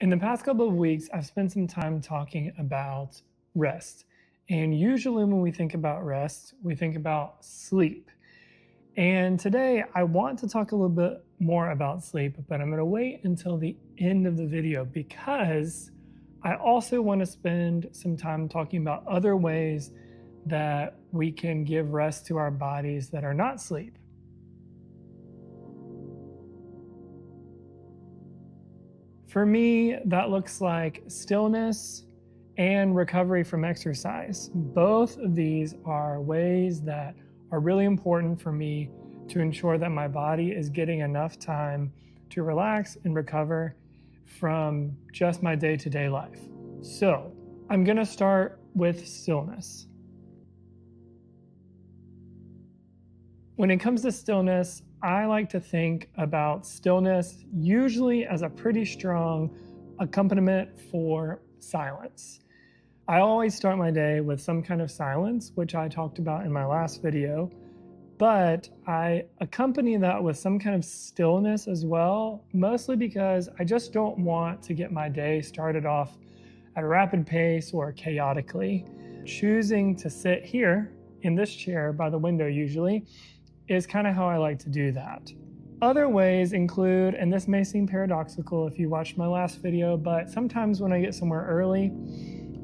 In the past couple of weeks, I've spent some time talking about rest. And usually, when we think about rest, we think about sleep. And today, I want to talk a little bit more about sleep, but I'm going to wait until the end of the video because I also want to spend some time talking about other ways that we can give rest to our bodies that are not sleep. For me, that looks like stillness and recovery from exercise. Both of these are ways that are really important for me to ensure that my body is getting enough time to relax and recover from just my day-to-day life. So I'm going to start with stillness. When it comes to stillness, I like to think about stillness usually as a pretty strong accompaniment for silence. I always start my day with some kind of silence, which I talked about in my last video, but I accompany that with some kind of stillness as well, mostly because I just don't want to get my day started off at a rapid pace or chaotically. Choosing to sit here in this chair by the window usually is kind of how I like to do that. Other ways include, and this may seem paradoxical if you watched my last video, but sometimes when I get somewhere early,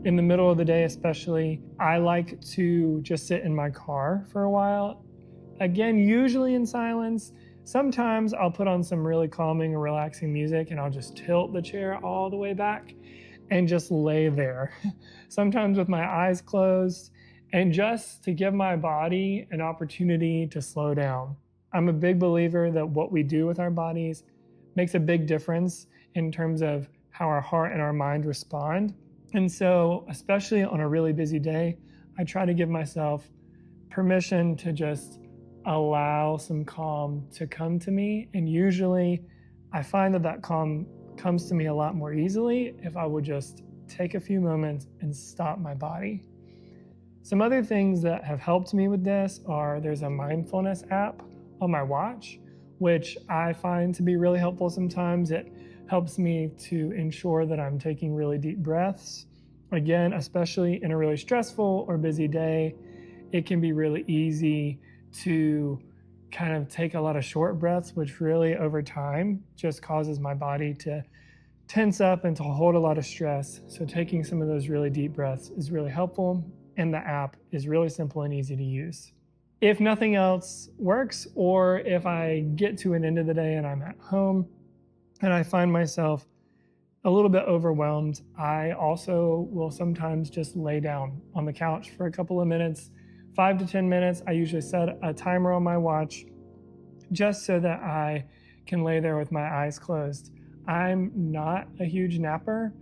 in the middle of the day especially, I like to just sit in my car for a while. Again, usually in silence. Sometimes I'll put on some really calming or relaxing music and I'll just tilt the chair all the way back and just lay there. Sometimes with my eyes closed, and just to give my body an opportunity to slow down. I'm a big believer that what we do with our bodies makes a big difference in terms of how our heart and our mind respond. And so, especially on a really busy day, I try to give myself permission to just allow some calm to come to me. And usually I find that calm comes to me a lot more easily if I would just take a few moments and stop my body. Some other things that have helped me with this are there's a mindfulness app on my watch, which I find to be really helpful sometimes. It helps me to ensure that I'm taking really deep breaths. Again, especially in a really stressful or busy day, it can be really easy to kind of take a lot of short breaths, which really over time just causes my body to tense up and to hold a lot of stress. So taking some of those really deep breaths is really helpful. And the app is really simple and easy to use. If nothing else works, or if I get to an end of the day and I'm at home and I find myself a little bit overwhelmed, I also will sometimes just lay down on the couch for a couple of minutes, 5 to 10 minutes. I usually set a timer on my watch just so that I can lay there with my eyes closed. I'm not a huge napper.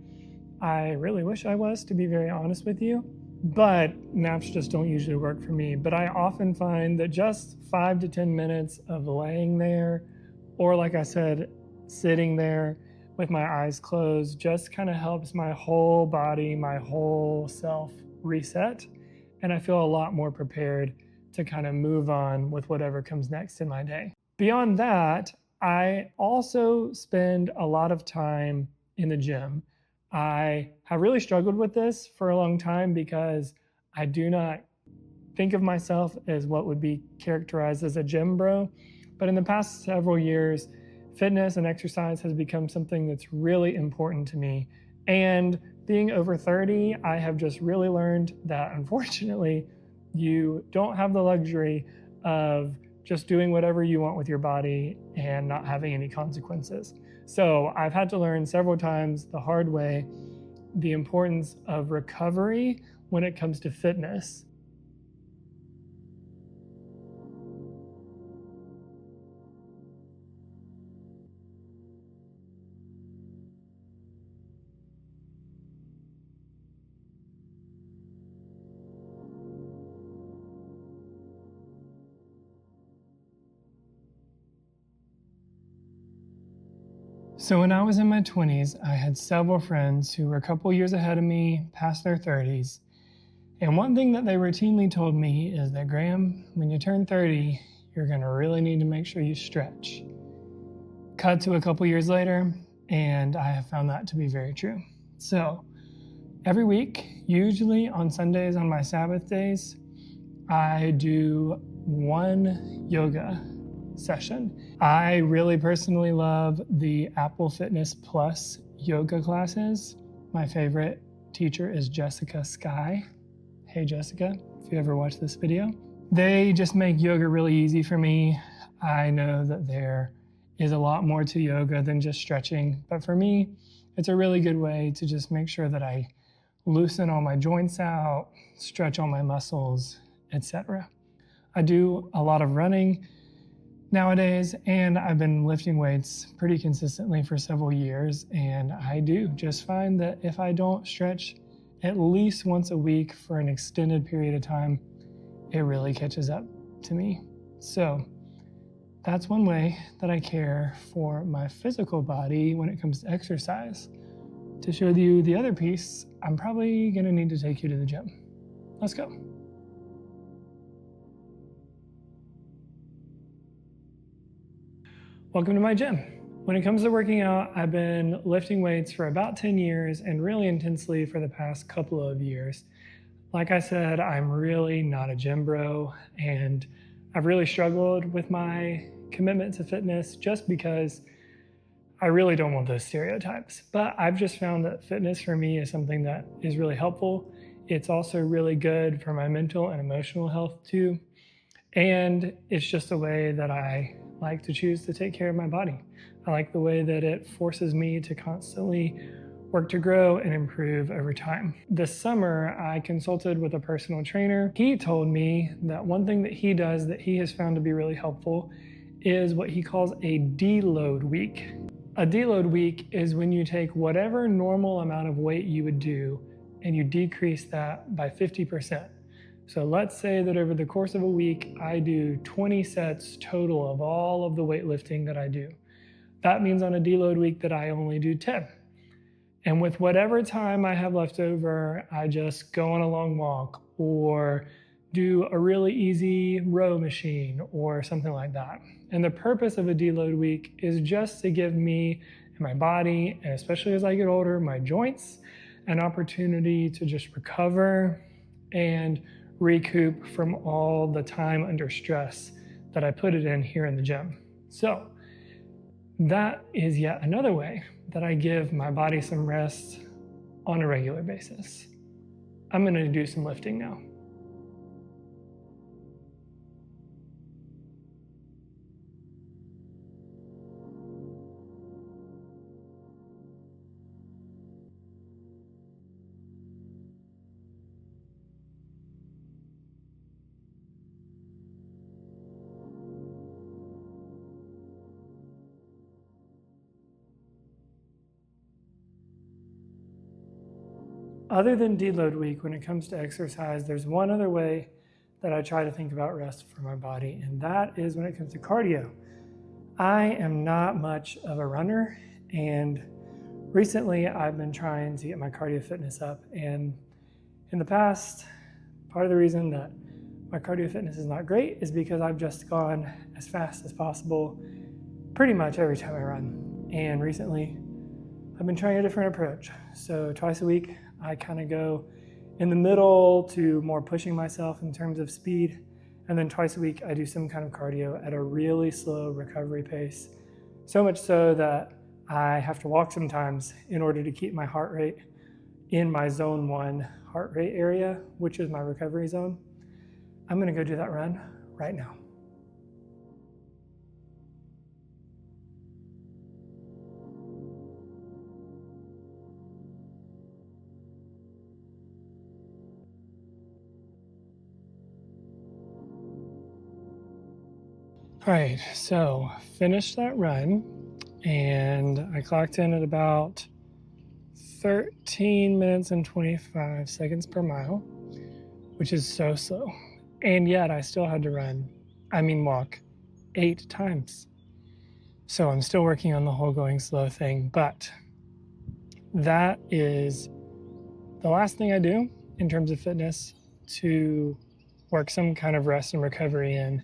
I really wish I was, to be very honest with you. But naps just don't usually work for me. But I often find that just 5 to 10 minutes of laying there, or like I said, sitting there with my eyes closed, just kind of helps my whole body, my whole self reset. And I feel a lot more prepared to kind of move on with whatever comes next in my day. Beyond that, I also spend a lot of time in the gym. I have really struggled with this for a long time because I do not think of myself as what would be characterized as a gym bro. But in the past several years, fitness and exercise has become something that's really important to me. And being over 30, I have just really learned that unfortunately, you don't have the luxury of just doing whatever you want with your body and not having any consequences. So I've had to learn several times the hard way the importance of recovery when it comes to fitness. So when I was in my 20s, I had several friends who were a couple years ahead of me, past their 30s. And one thing that they routinely told me is that, Graham, when you turn 30, you're going to really need to make sure you stretch. Cut to a couple years later, and I have found that to be very true. So every week, usually on Sundays on my Sabbath days, I do one yoga session. I really personally love the Apple Fitness Plus yoga classes. My favorite teacher is Jessica Sky. Hey Jessica, if you ever watch this video. They just make yoga really easy for me. I know that there is a lot more to yoga than just stretching, but for me, it's a really good way to just make sure that I loosen all my joints out, stretch all my muscles, etc. I do a lot of running nowadays, and I've been lifting weights pretty consistently for several years, and I do just find that if I don't stretch at least once a week for an extended period of time, it really catches up to me. So that's one way that I care for my physical body when it comes to exercise. To show you the other piece, I'm probably gonna need to take you to the gym. Let's go. Welcome to my gym. When it comes to working out, I've been lifting weights for about 10 years and really intensely for the past couple of years. Like I said, I'm really not a gym bro, and I've really struggled with my commitment to fitness just because I really don't want those stereotypes. But I've just found that fitness for me is something that is really helpful. It's also really good for my mental and emotional health too. And it's just a way that I like to choose to take care of my body. I like the way that it forces me to constantly work to grow and improve over time. This summer, I consulted with a personal trainer. He told me that one thing that he does that he has found to be really helpful is what he calls a deload week. A deload week is when you take whatever normal amount of weight you would do and you decrease that by 50%. So let's say that over the course of a week, I do 20 sets total of all of the weightlifting that I do. That means on a deload week that I only do 10. And with whatever time I have left over, I just go on a long walk or do a really easy row machine or something like that. And the purpose of a deload week is just to give me and my body, and especially as I get older, my joints, an opportunity to just recover and recoup from all the time under stress that I put it in here in the gym. So that is yet another way that I give my body some rest on a regular basis. I'm gonna do some lifting now. Other than deload week, when it comes to exercise, there's one other way that I try to think about rest for my body, and that is when it comes to cardio. I am not much of a runner, and recently I've been trying to get my cardio fitness up, and in the past, part of the reason that my cardio fitness is not great is because I've just gone as fast as possible pretty much every time I run. And recently, I've been trying a different approach. So twice a week, I kind of go in the middle to more pushing myself in terms of speed. And then twice a week, I do some kind of cardio at a really slow recovery pace. So much so that I have to walk sometimes in order to keep my heart rate in my zone 1 heart rate area, which is my recovery zone. I'm gonna go do that run right now. All right, so finished that run, and I clocked in at about 13 minutes and 25 seconds per mile, which is so slow. And yet I still had to walk 8 times. So I'm still working on the whole going slow thing, but that is the last thing I do in terms of fitness to work some kind of rest and recovery in.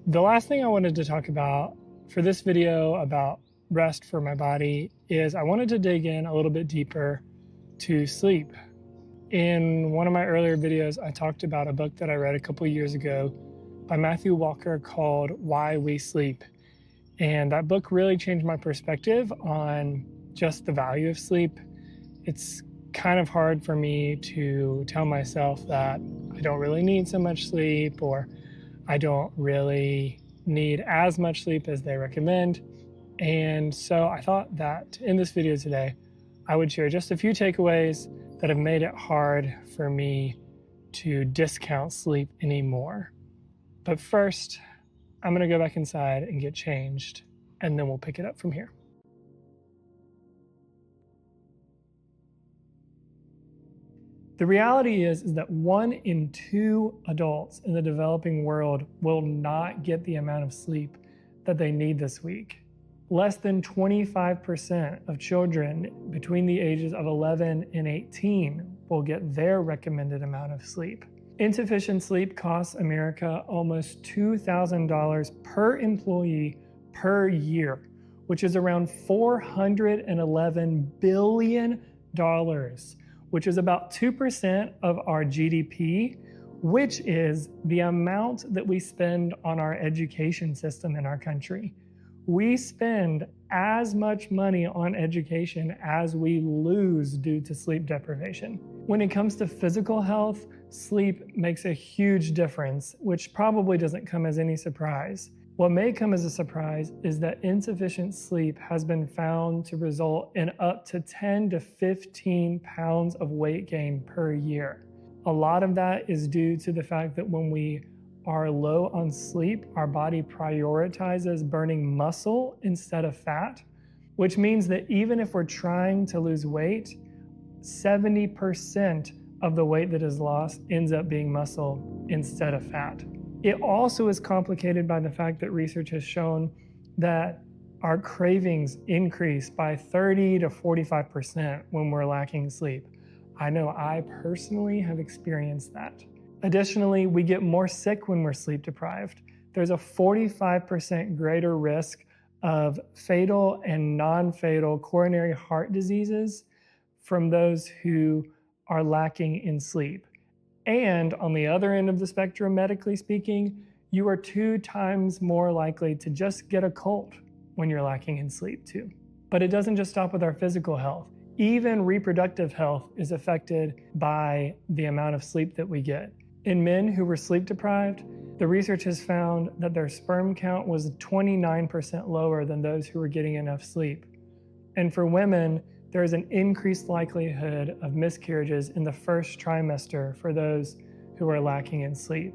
The last thing I wanted to talk about for this video about rest for my body is I wanted to dig in a little bit deeper to sleep. In one of my earlier videos, I talked about a book that I read a couple years ago by Matthew Walker called Why We Sleep. And that book really changed my perspective on just the value of sleep. It's kind of hard for me to tell myself that I don't really need so much sleep, or I don't really need as much sleep as they recommend. And so I thought that in this video today, I would share just a few takeaways that have made it hard for me to discount sleep anymore. But first, I'm going to go back inside and get changed, and then we'll pick it up from here. The reality is that 1 in 2 adults in the developing world will not get the amount of sleep that they need this week. Less than 25% of children between the ages of 11 and 18 will get their recommended amount of sleep. Insufficient sleep costs America almost $2,000 per employee per year, which is around $411 billion, which is about 2% of our GDP, which is the amount that we spend on our education system in our country. We spend as much money on education as we lose due to sleep deprivation. When it comes to physical health, sleep makes a huge difference, which probably doesn't come as any surprise. What may come as a surprise is that insufficient sleep has been found to result in up to 10 to 15 pounds of weight gain per year. A lot of that is due to the fact that when we are low on sleep, our body prioritizes burning muscle instead of fat, which means that even if we're trying to lose weight, 70% of the weight that is lost ends up being muscle instead of fat. It also is complicated by the fact that research has shown that our cravings increase by 30 to 45% when we're lacking sleep. I know I personally have experienced that. Additionally, we get more sick when we're sleep deprived. There's a 45% greater risk of fatal and non-fatal coronary heart diseases from those who are lacking in sleep. And on the other end of the spectrum, medically speaking, you are 2 times more likely to just get a cold when you're lacking in sleep too. But it doesn't just stop with our physical health. Even reproductive health is affected by the amount of sleep that we get. In men who were sleep deprived, the research has found that their sperm count was 29% lower than those who were getting enough sleep. And for women, there is an increased likelihood of miscarriages in the first trimester for those who are lacking in sleep.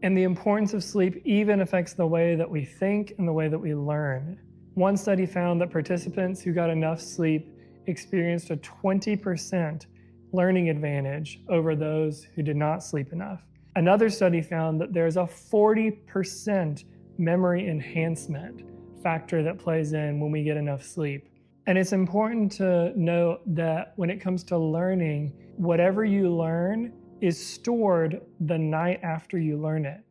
And the importance of sleep even affects the way that we think and the way that we learn. One study found that participants who got enough sleep experienced a 20% learning advantage over those who did not sleep enough. Another study found that there's a 40% memory enhancement factor that plays in when we get enough sleep. And it's important to note that when it comes to learning, whatever you learn is stored the night after you learn it.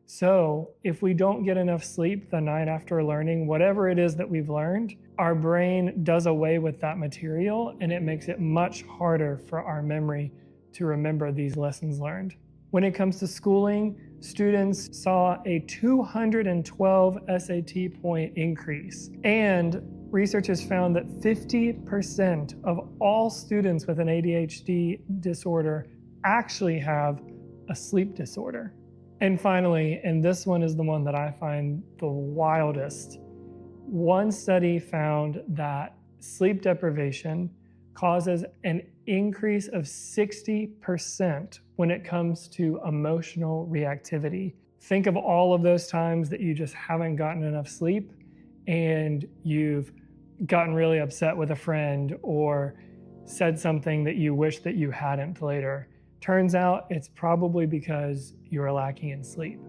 So if we don't get enough sleep the night after learning, whatever it is that we've learned, our brain does away with that material, and it makes it much harder for our memory to remember these lessons learned. When it comes to schooling, students saw a 212 SAT point increase, and research has found that 50% of all students with an ADHD disorder actually have a sleep disorder. And finally, and this one is the one that I find the wildest, one study found that sleep deprivation causes an increase of 60% when it comes to emotional reactivity. Think of all of those times that you just haven't gotten enough sleep and you've gotten really upset with a friend or said something that you wish that you hadn't later. Turns out it's probably because you are lacking in sleep.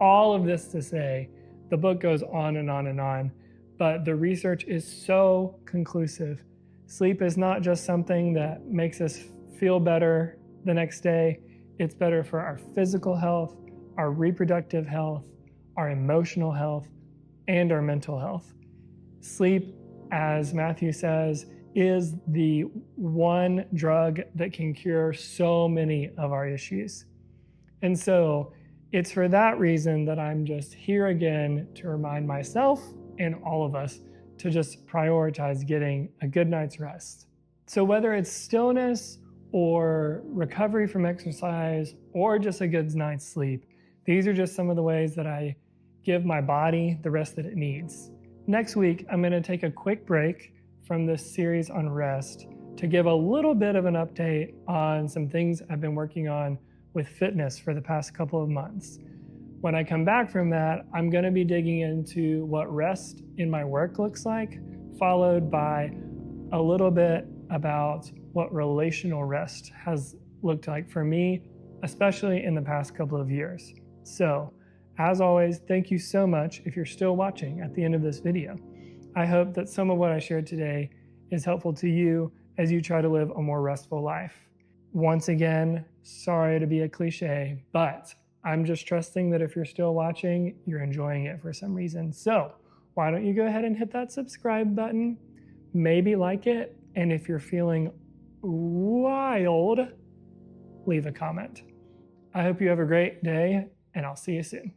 All of this to say, the book goes on and on and on, but the research is so conclusive. Sleep is not just something that makes us feel better the next day. It's better for our physical health, our reproductive health, our emotional health, and our mental health. Sleep as Matthew says, is the one drug that can cure so many of our issues. And so it's for that reason that I'm just here again to remind myself and all of us to just prioritize getting a good night's rest. So whether it's stillness or recovery from exercise or just a good night's sleep, these are just some of the ways that I give my body the rest that it needs. Next week, I'm going to take a quick break from this series on rest to give a little bit of an update on some things I've been working on with fitness for the past couple of months. When I come back from that, I'm going to be digging into what rest in my work looks like, followed by a little bit about what relational rest has looked like for me, especially in the past couple of years. So, as always, thank you so much if you're still watching at the end of this video. I hope that some of what I shared today is helpful to you as you try to live a more restful life. Once again, sorry to be a cliche, but I'm just trusting that if you're still watching, you're enjoying it for some reason. So why don't you go ahead and hit that subscribe button, maybe like it, and if you're feeling wild, leave a comment. I hope you have a great day, and I'll see you soon.